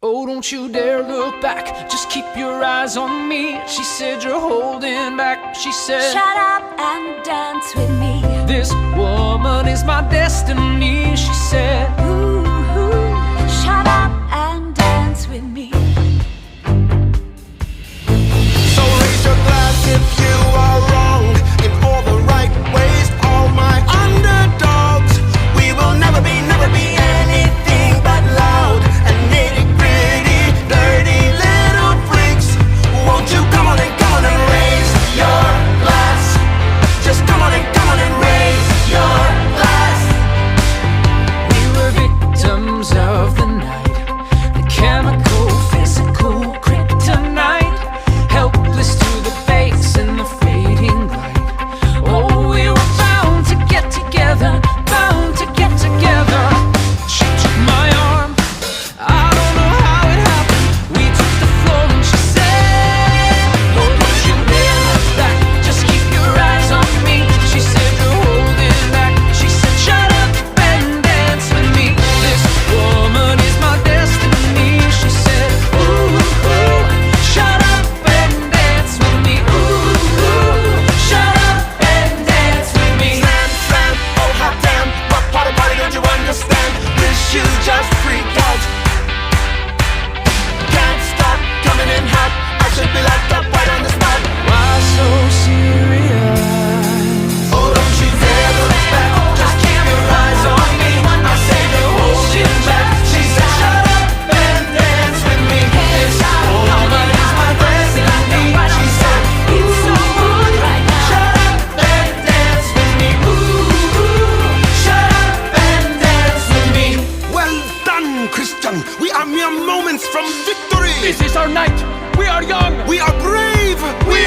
Oh, don't you dare look back, just keep your eyes on me. She said you're holding back. She said, shut up and dance with me. this woman is my destiny. She said, Ooh, shut up and dance with me. So raise your glass if you are wrong in all the right ways. All my underdogs, we will never be anything but loud and nitty-gritty, dirty little freaks. Won't you come on and raise your glass? Just come on and raise your glass. we were victims of the night, the chemical, physical kryptonite, helpless to the face in the fading light. Oh, we were bound to get together, bound to get together. She took my arm, I don't know how it happened. We took the floor and she said, oh, don't you dare look back, just keep your eyes on me. She said you're holding back. She said shut up and dance with me. This woman is my destiny. She said, ooh, shut up and dance with me. Ooh, shut up and dance with me. Slam, slam, oh hot damn, what part of party don't you understand? Wish you just freak out. Can't stop coming in hot. I should be locked up right on the spot. Why so serious? Oh, don't you dare look back, just keep your eyes on me. I say you're holding back. She said shut up and dance with me. This woman is my destiny. She said It's so good right now. shut up and dance with me. Ooh, shut up and dance with me. Well done, Christian. We are mere moments from victory. This is our night. We are young. We are brave. We